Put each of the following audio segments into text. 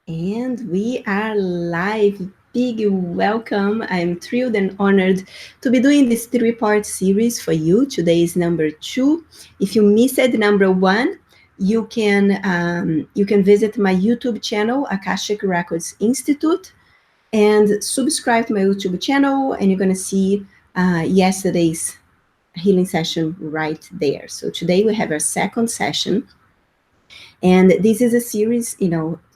And we are live. Big welcome. I'm thrilled and honored to be doing this three-part series for you. Today is number 2. If you missed number 1, you can visit my YouTube channel, Akashic Records Institute, and subscribe to my YouTube channel, and you're gonna see yesterday's healing session right there. So today we have our second session. And this is a series,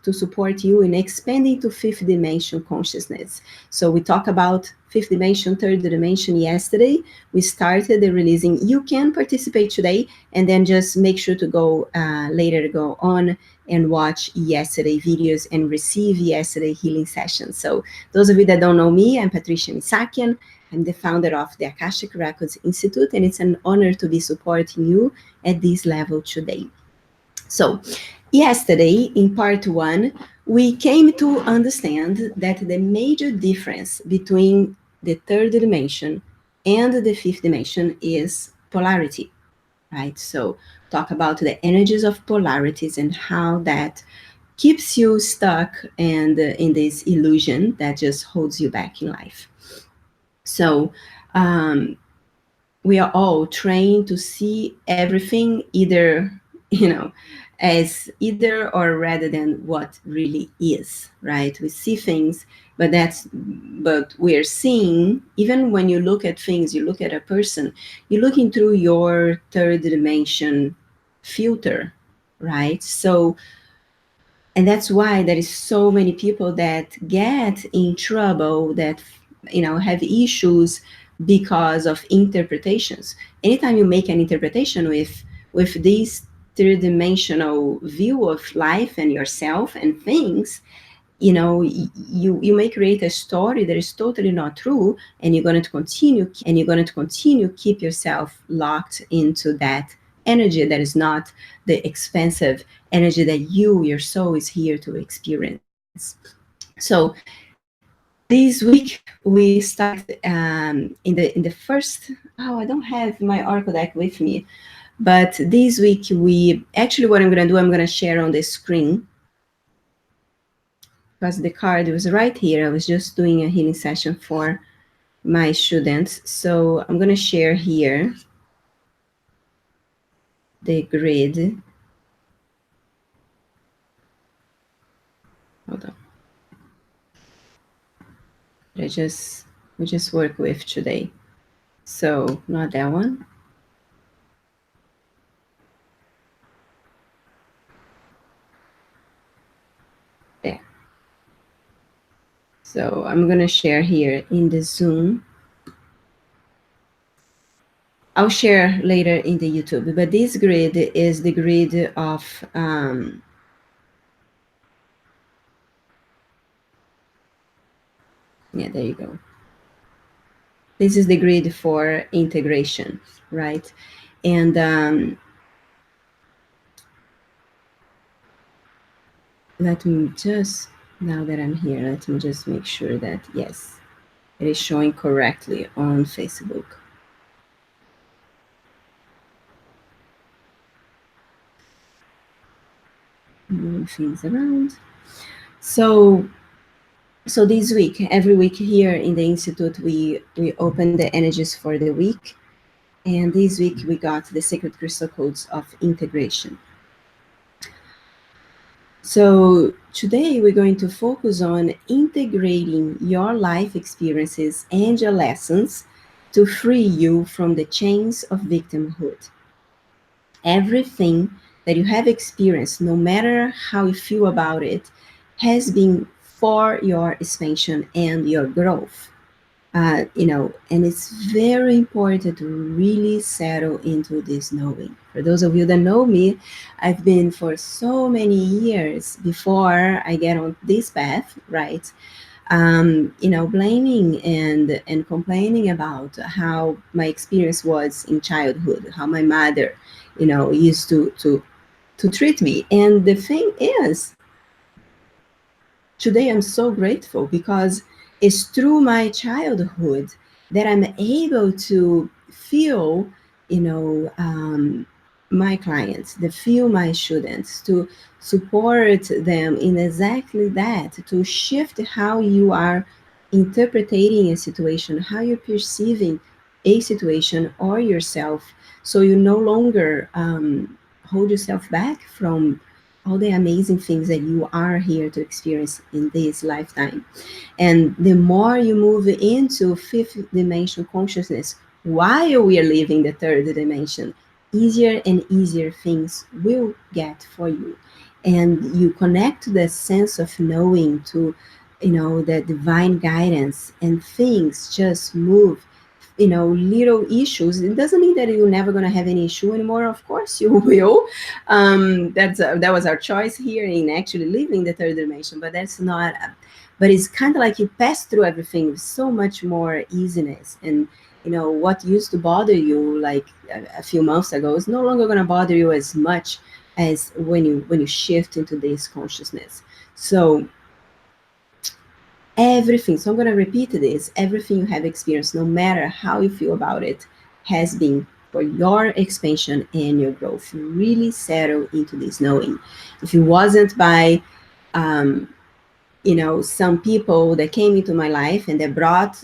to support you in expanding to fifth dimension consciousness. So we talked about fifth dimension, third dimension yesterday. We started the releasing. You can participate today, and then just make sure to go later to go on and watch yesterday videos and receive yesterday healing sessions. So those of you that don't know me, I'm Patricia Missakian. I'm the founder of the Akashic Records Institute, and it's an honor to be supporting you at this level today. So, yesterday in part 1, we came to understand that the major difference between the third dimension and the fifth dimension is polarity, right? So, talk about the energies of polarities and how that keeps you stuck and in this illusion that just holds you back in life. So, we are all trained to see everything either, as either or rather than what really is, right? We see things, but we're seeing, even when you look at things, you look at a person, you're looking through your third dimension filter, right? So, and that's why there is so many people that get in trouble, that have issues because of interpretations. Anytime you make an interpretation with this three-dimensional view of life and yourself and things, you may create a story that is totally not true, and you're going to continue keep yourself locked into that energy that is not the expansive energy that your soul is here to experience. So this week we start in the first. Oh, I don't have my oracle deck with me, but this week we actually, what I'm going to do, I'm going to share on the screen, because the card was right here. I was just doing a healing session for my students. So I'm going to share here the grid. Hold on. We just work with today. So not that one. There. So I'm going to share here in the Zoom. I'll share later in the YouTube, but this grid is the grid of yeah, there you go. This is the grid for integration, right? And let me just, now that I'm here, let me just make sure that, yes, it is showing correctly on Facebook. Moving things around. So this week, every week here in the Institute, we open the energies for the week. And this week we got the Sacred Crystal Codes of Integration. So today we're going to focus on integrating your life experiences and your lessons to free you from the chains of victimhood. Everything that you have experienced, no matter how you feel about it, has been for your expansion and your growth. And it's very important to really settle into this knowing. For those of you that know me, I've been for so many years before I get on this path, right? Blaming and complaining about how my experience was in childhood, how my mother, used to treat me. And the thing is, today I'm so grateful, because it's through my childhood that I'm able to feel, my clients, to feel my students, to support them in exactly that, to shift how you are interpreting a situation, how you're perceiving a situation or yourself, so you no longer hold yourself back from all the amazing things that you are here to experience in this lifetime. And the more you move into fifth dimension consciousness while we are living the third dimension, easier and easier things will get for you. And you connect to the sense of knowing, to, the divine guidance, and things just move. Little issues, it doesn't mean that you're never going to have any issue anymore. Of course you will. That was our choice here in actually living the third dimension, but that's not, but it's kind of like you pass through everything with so much more easiness. And what used to bother you like a few months ago is no longer going to bother you as much as when you shift into this consciousness. So everything, so I'm going to repeat this, everything you have experienced, no matter how you feel about it, has been for your expansion and your growth. You really settle into this knowing. If it wasn't by some people that came into my life and they brought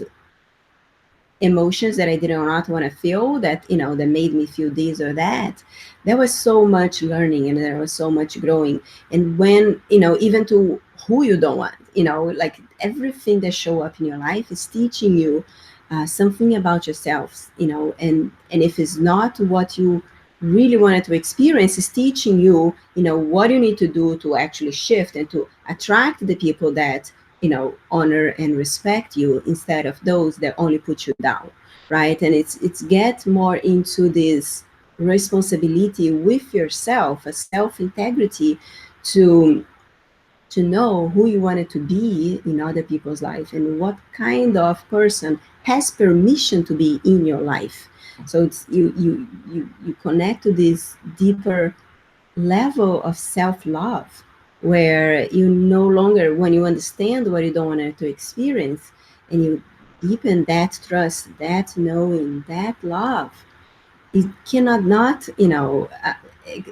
emotions that I did not want to feel, that that made me feel this or that, there was so much learning and there was so much growing. And when even to who you don't want, like everything that show up in your life is teaching you something about yourself, and if it's not what you really wanted to experience, is teaching you what you need to do to actually shift and to attract the people that honor and respect you, instead of those that only put you down, right? And it's get more into this responsibility with yourself, a self integrity, to know who you wanted to be in other people's life and what kind of person has permission to be in your life. So it's you connect to this deeper level of self-love, where you no longer, when you understand what you don't want to experience, and you deepen that trust, that knowing, that love, you cannot not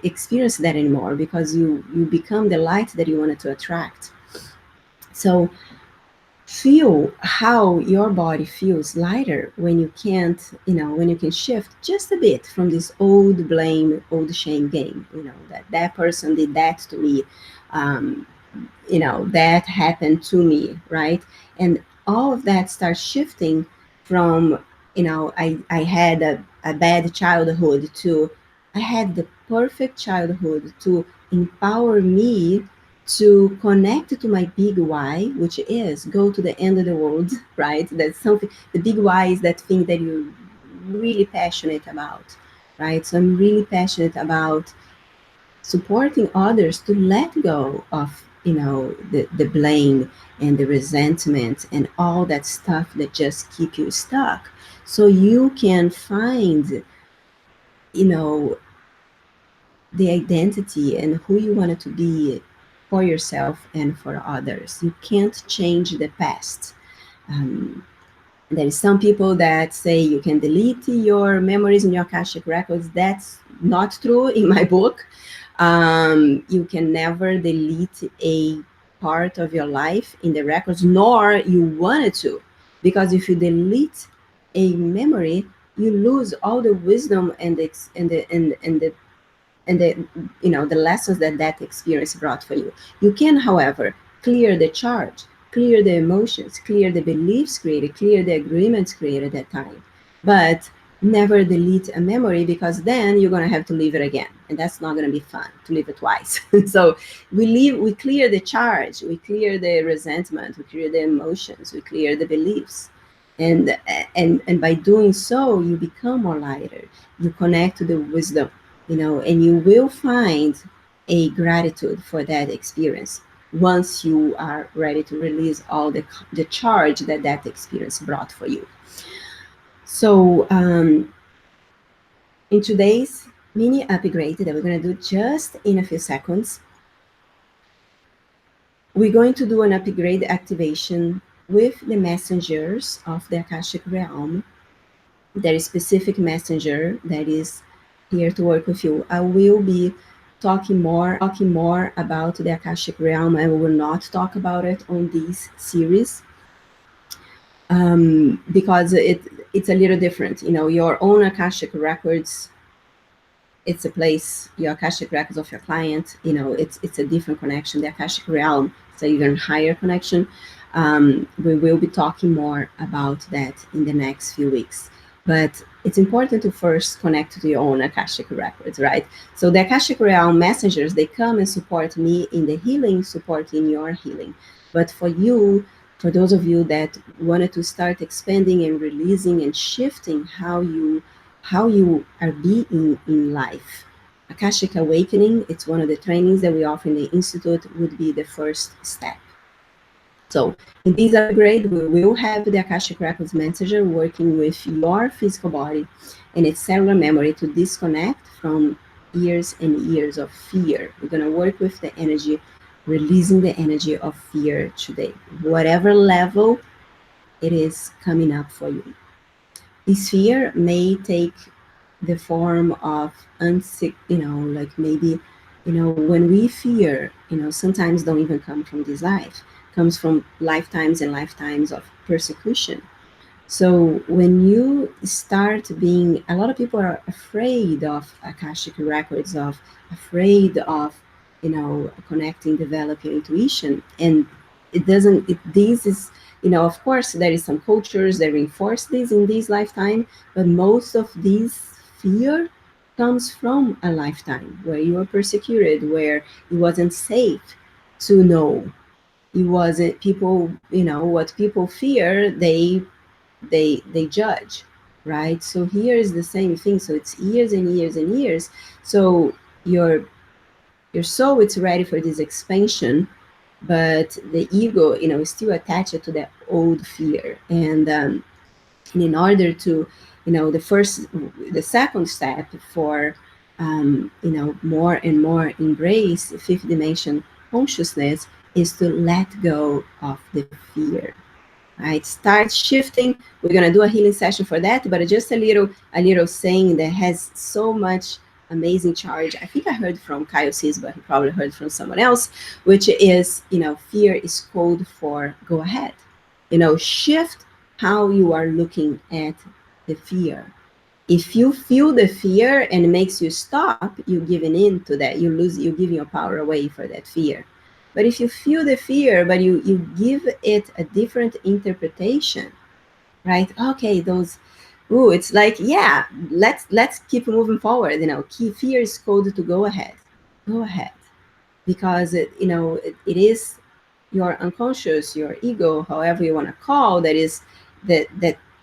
experience that anymore, because you become the light that you wanted to attract. So feel how your body feels lighter when you can't, when you can shift just a bit from this old blame, old shame game, that person did that to me, um, that happened to me, right? And all of that starts shifting from, I had a bad childhood, to I had the perfect childhood, to empower me to connect to my big why, which is go to the end of the world, right? That's something, the big why is that thing that you're really passionate about, right? So I'm really passionate about supporting others to let go of the blame and the resentment and all that stuff that just keep you stuck, so you can find you know the identity and who you wanted to be for yourself and for others. You can't change the past. um, there is some people that say you can delete your memories in your Akashic records. That's not true in my book. You can never delete a part of your life in the records, nor you wanted to, because if you delete a memory, you lose all the wisdom and the lessons that that experience brought for you. You can, however, clear the charge, clear the emotions, clear the beliefs created, clear the agreements created at that time, but never delete a memory, because then you're going to have to leave it again, and that's not going to be fun to leave it twice. So we clear the charge, we clear the resentment, we clear the emotions, we clear the beliefs, and and by doing so, you become more lighter. You connect to the wisdom, and you will find a gratitude for that experience once you are ready to release all the charge that that experience brought for you. So in today's mini upgrade that we're going to do just in a few seconds, we're going to do an upgrade activation with the messengers of the Akashic realm. There is specific messenger that is here to work with you. I will be talking more about the Akashic realm. I will not talk about it on this series, because it's a little different. Your own Akashic records, it's a place, your Akashic records of your client, it's a different connection. The Akashic realm, it's an even higher connection. We will be talking more about that in the next few weeks. But it's important to first connect to your own Akashic records, right? So the Akashic realm messengers, they come and support me in the healing, supporting your healing. But for you, for those of you that wanted to start expanding and releasing and shifting how you are being in life, Akashic Awakening, it's one of the trainings that we offer in the Institute, would be the first step. So in this upgrade, we will have the Akashic Records Messenger working with your physical body and its cellular memory to disconnect from years and years of fear. We're going to work with the energy, releasing the energy of fear today, whatever level it is coming up for you. This fear may take the form of like maybe, when we fear, sometimes don't even come from this life, comes from lifetimes and lifetimes of persecution. So when you start being, a lot of people are afraid of Akashic records, afraid of, connecting, develop your intuition. And this is, of course, there is some cultures that reinforce this in this lifetime, but most of this fear comes from a lifetime where you were persecuted, where it wasn't safe to know. It wasn't people, what people fear, they judge, right? So here is the same thing. So it's years and years and years. So your soul, it's ready for this expansion, but the ego, is still attached to that old fear. And in order to, the second step for, more and more embrace fifth dimension consciousness is to let go of the fear. Right, start shifting. We're gonna do a healing session for that, but just a little saying that has so much amazing charge. I think I heard from Kyle Cis, but he probably heard from someone else, which is, fear is code for go ahead. Shift how you are looking at the fear. If you feel the fear and it makes you stop, you're giving in to that. You're giving your power away for that fear. But if you feel the fear, but you give it a different interpretation, right? Okay, it's like, yeah, let's keep moving forward. Key fear is code to go ahead. Go ahead. Because it is your unconscious, your ego, however you want to call that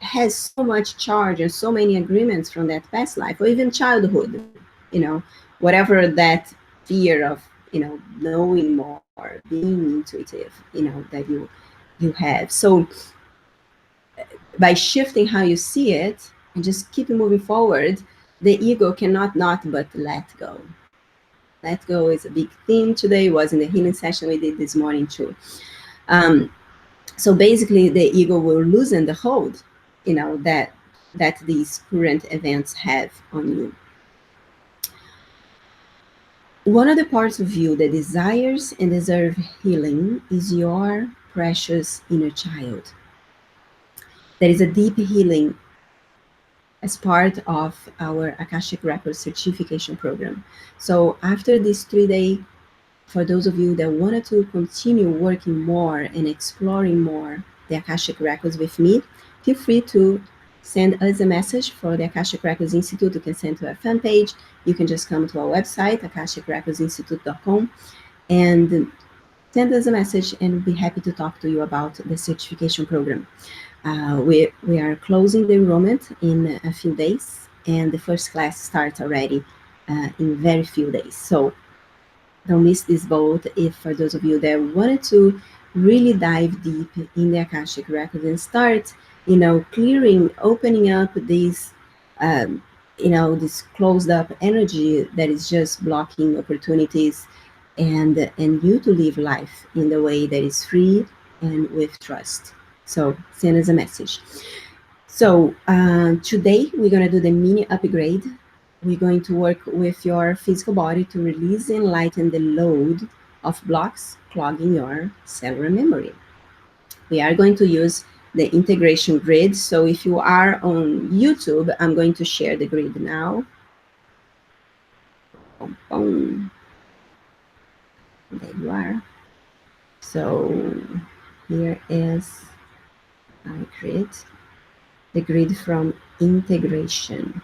has so much charge and so many agreements from that past life or even childhood, whatever that fear of, knowing more, being intuitive, that you have. So by shifting how you see it and just keep moving forward, the ego cannot not but let go. Let go is a big theme today. It was in the healing session we did this morning too. So basically, the ego will loosen the hold, that these current events have on you. One of the parts of you that desires and deserves healing is your precious inner child. There is a deep healing as part of our Akashic Records certification program. So after this 3-day, for those of you that wanted to continue working more and exploring more the Akashic Records with me, feel free to send us a message for the Akashic Records Institute. You can send to our fan page. You can just come to our website, akashicrecordsinstitute.com, and send us a message, and we'll be happy to talk to you about the certification program. We are closing the enrollment in a few days, and the first class starts already in very few days. So don't miss this boat. If for those of you that wanted to really dive deep in the Akashic Records and start, clearing, opening up this, this closed up energy that is just blocking opportunities, and you to live life in the way that is free and with trust. So send us a message. So today we're gonna do the mini upgrade we're going to work with your physical body to release and lighten the load of blocks clogging your cellular memory. We are going to use the integration grid. So if you are on YouTube, I'm going to share the grid now. Boom, boom. There you are. So here is our grid, the grid from integration.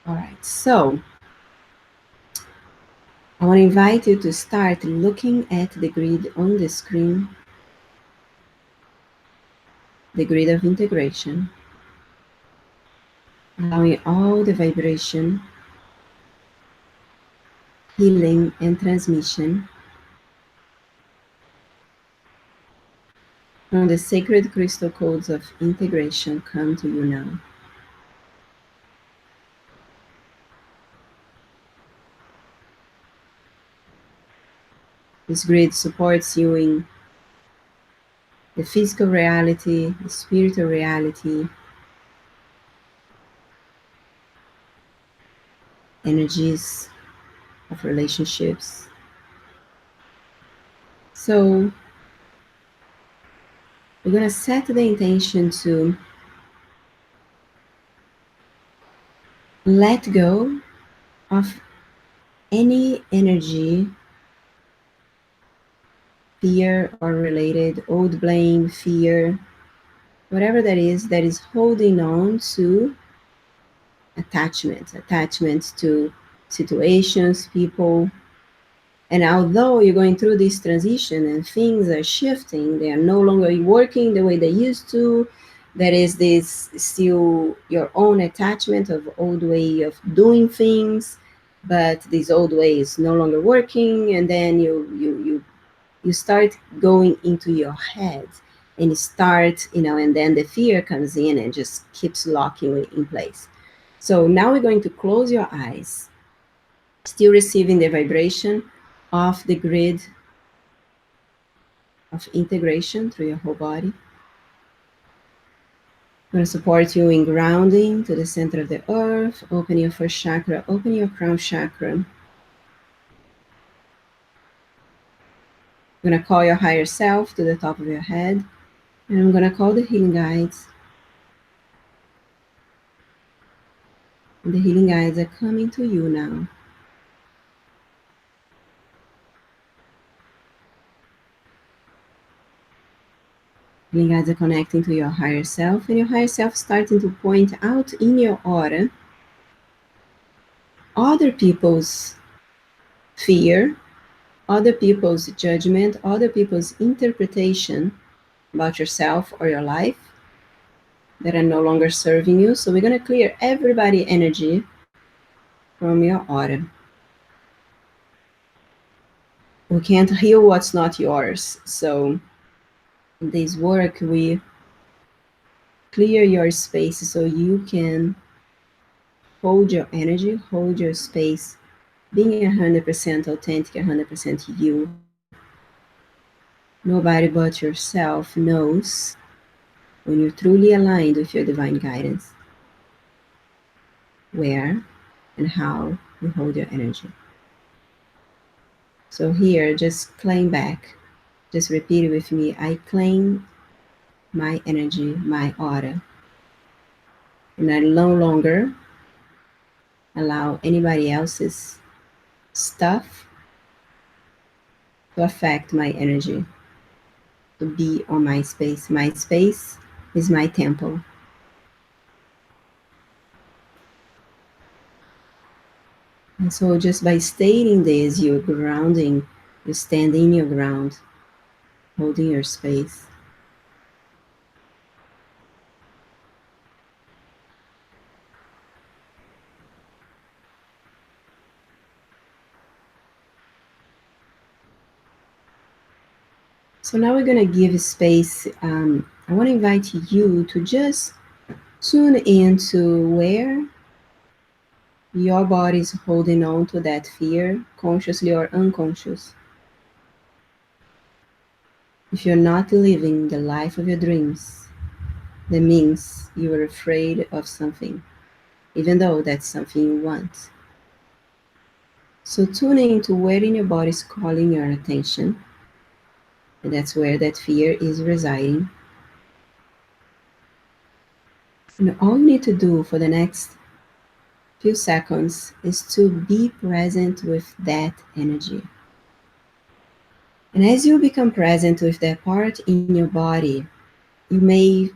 All right, so I want to invite you to start looking at the grid on the screen, the grid of integration, allowing all the vibration, healing, and transmission from the sacred crystal codes of integration come to you now. This grid supports you in the physical reality, the spiritual reality, energies of relationships. So we're going to set the intention to let go of any energy, fear or related, old blame, fear, whatever that is holding on to attachment to situations, people. And although you're going through this transition and things are shifting, they are no longer working the way they used to. There is this still your own attachment of old way of doing things, but this old way is no longer working, and then you start going into your head and you start, and then the fear comes in and just keeps locking you in place. So now we're going to close your eyes, still receiving the vibration of the grid of integration through your whole body. I'm going to support you in grounding to the center of the earth, open your first chakra, open your crown chakra. I'm going to call your higher self to the top of your head, and I'm going to call the healing guides. And the healing guides are coming to you now. Healing guides are connecting to your higher self, and your higher self starting to point out in your aura other people's fear, other people's judgment, other people's interpretation about yourself or your life that are no longer serving you. So we're going to clear everybody energy from your aura. We can't heal what's not yours. So in this work, we clear your space so you can hold your energy, hold your space, being 100% authentic, 100% you. Nobody but yourself knows when you're truly aligned with your divine guidance, where and how you hold your energy. So here, just claim back. Just repeat it with me. I claim my energy, my aura. And I no longer allow anybody else's stuff to affect my energy, to be on my space. My space is my temple. And so just by stating this, you're grounding, you stand in your ground, holding your space. So now we're going to give space. I want to invite you to just tune into where your body is holding on to that fear, consciously or unconscious. If you're not living the life of your dreams, that means you are afraid of something, even though that's something you want. So tune in to where in your body is calling your attention, and that's where that fear is residing. And all you need to do for the next few seconds is to be present with that energy. And as you become present with that part in your body, you may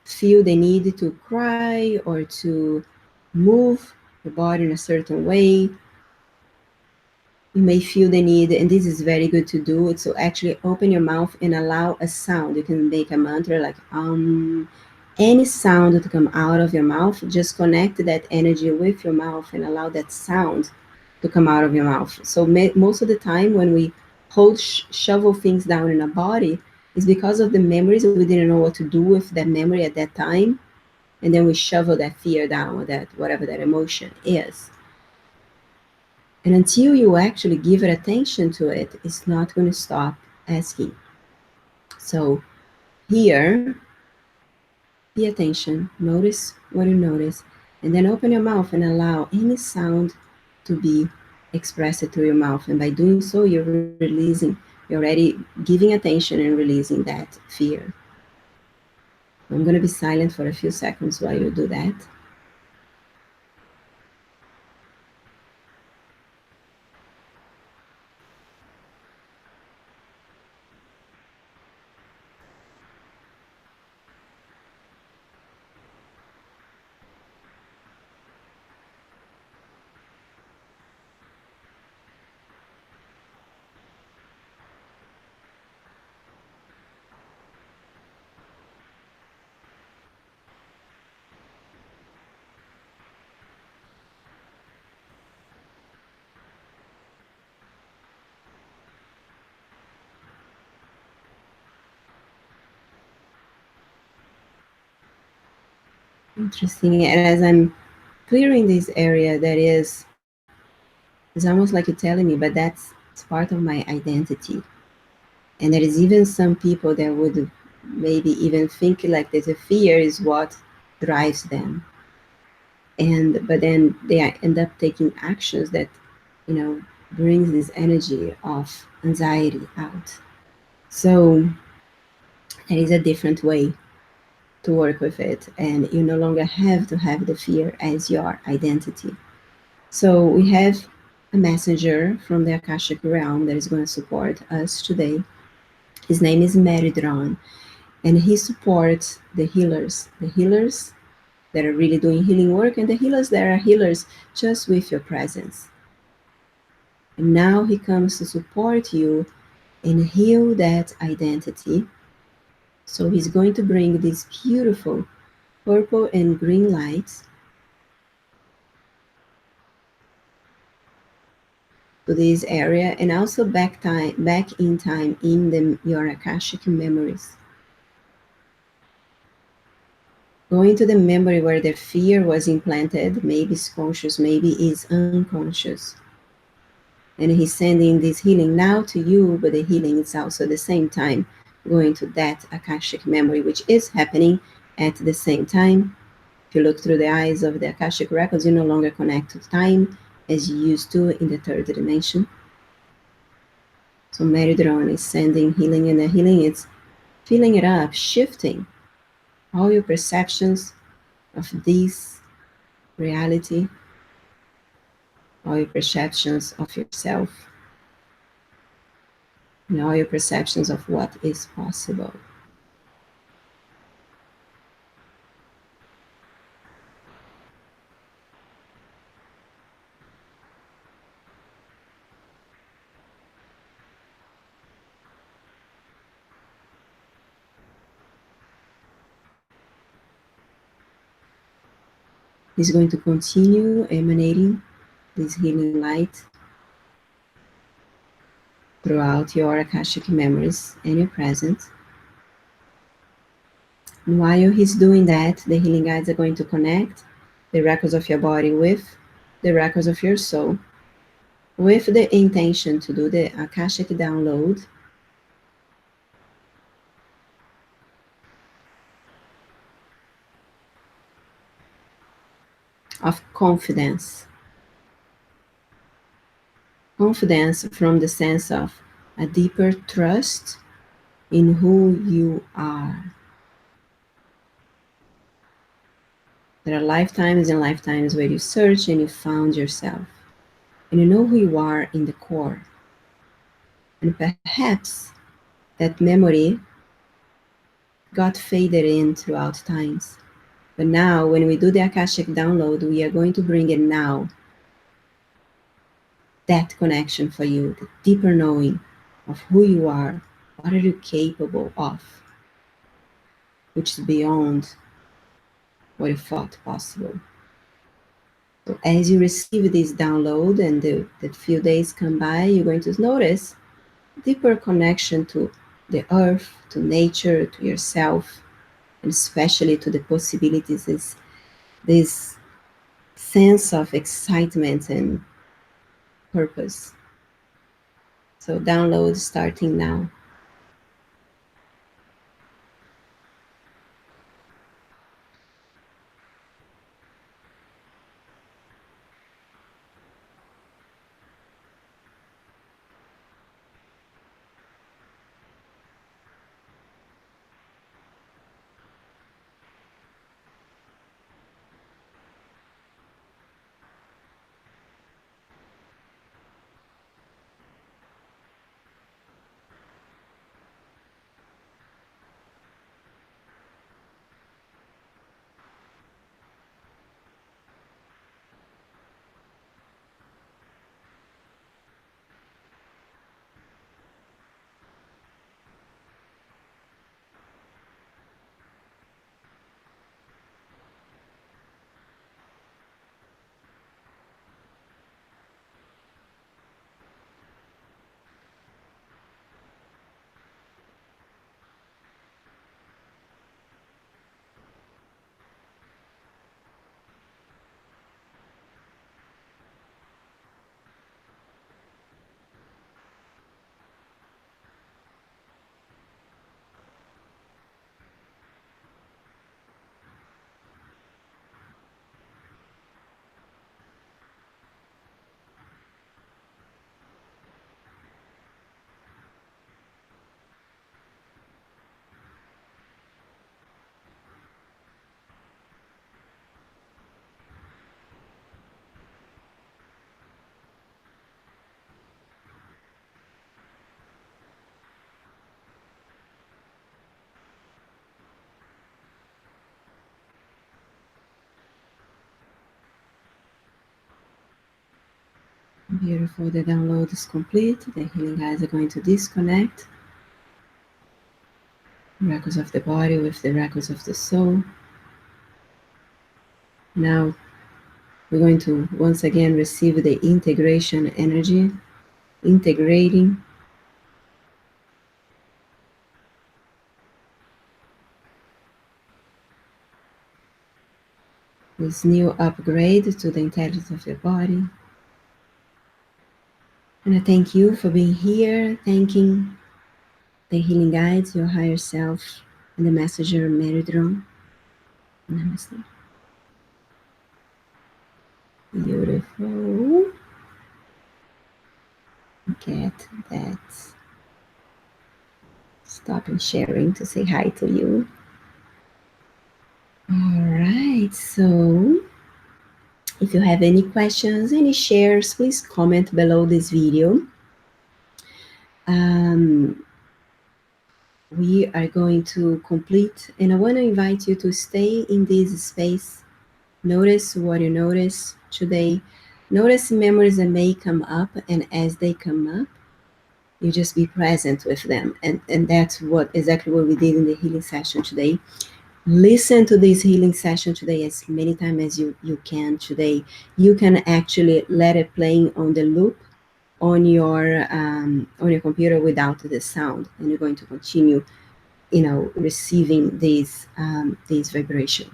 feel the need to cry or to move the body in a certain way. You may feel the need, and this is very good to do it. So actually open your mouth and allow a sound. You can make a mantra like any sound to come out of your mouth. Just connect that energy with your mouth and allow that sound to come out of your mouth. So most of the time when we hold shovel things down in our body is because of the memories. We didn't know what to do with that memory at that time, and then we shovel that fear down, or that whatever that emotion is. And until you actually give it attention to it, it's not going to stop asking. So here, pay attention, notice what you notice, and then open your mouth and allow any sound to be expressed through your mouth. And by doing so, you're releasing, you're already giving attention and releasing that fear. I'm going to be silent for a few seconds while you do that. Interesting. And as I'm clearing this area, that is, it's almost like you're telling me, but it's part of my identity. And there is even some people that would maybe even think like that the fear is what drives them. And but then they end up taking actions that, you know, brings this energy of anxiety out. So there is a different way to work with it, and you no longer have to have the fear as your identity. So we have a messenger from the Akashic realm that is going to support us today. His name is Meridron, and he supports the healers that are really doing healing work, and the healers that are healers just with your presence. And now he comes to support you and heal that identity. So he's going to bring these beautiful purple and green lights to this area, and also back in time in your Akashic memories. Going to the memory where the fear was implanted, maybe it's conscious, maybe it's unconscious. And he's sending this healing now to you, but the healing is also at the same time going to that Akashic memory, which is happening at the same time. If you look through the eyes of the Akashic records, you no longer connect to time as you used to in the third dimension. So Meridron is sending healing, and the healing is filling it up, shifting all your perceptions of this reality, all your perceptions of yourself, and all your perceptions of what is possible. He's going to continue emanating this healing light throughout your Akashic memories and your present. And while he's doing that, the healing guides are going to connect the records of your body with the records of your soul, with the intention to do the Akashic download of confidence. Confidence from the sense of a deeper trust in who you are. There are lifetimes and lifetimes where you search and you found yourself. And you know who you are in the core. And perhaps that memory got faded in throughout times. But now, when we do the Akashic download, we are going to bring it now. That connection for you, the deeper knowing of who you are, what are you capable of, which is beyond what you thought possible. So as you receive this download and the few days come by, you're going to notice deeper connection to the earth, to nature, to yourself, and especially to the possibilities, this sense of excitement and purpose. So download starting now. Beautiful, the download is complete. The healing guides are going to disconnect records of the body with the records of the soul. Now we're going to once again receive the integration energy, integrating this new upgrade to the intelligence of your body. And I thank you for being here, thanking the healing guides, your higher self, and the messenger Meridron. Namaste. Beautiful. Get that. Stop and sharing to say hi to you. All right, so if you have any questions, any shares, please comment below this video. We are going to complete, and I want to invite you to stay in this space. Notice what you notice today. Notice memories that may come up, and as they come up, you just be present with them. And that's exactly what we did in the healing session today. Listen to this healing session today as many times as you can today. You can actually let it playing on the loop on your computer without the sound, and you're going to continue, receiving these vibration.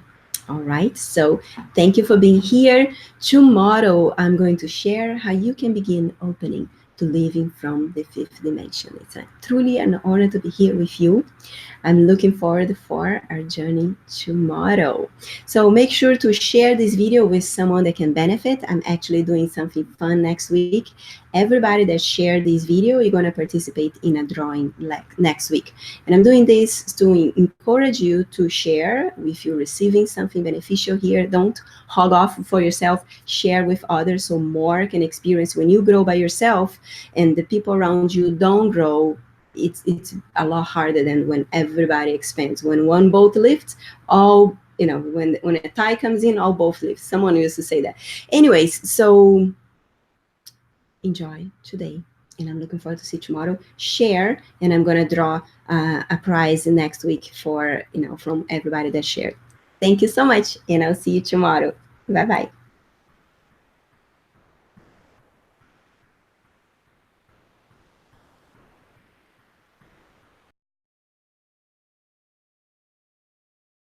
All right, so thank you for being here. Tomorrow I'm going to share how you can begin opening to living from the fifth dimension. It's truly an honor to be here with you. I'm looking forward for our journey tomorrow. So make sure to share this video with someone that can benefit. I'm actually doing something fun next week. Everybody that shared this video, you're going to participate in a drawing next week. And I'm doing this to encourage you to share. If you're receiving something beneficial here, don't hog off for yourself. Share with others so more can experience. When you grow by yourself and the people around you don't grow, it's a lot harder than when everybody expands. When one boat lifts, all, when a tide comes in, all boats lift. Someone used to say that. Anyways, so enjoy today, and I'm looking forward to see you tomorrow. Share, and I'm gonna draw a prize next week for from everybody that shared. Thank you so much, and I'll see you tomorrow. Bye bye.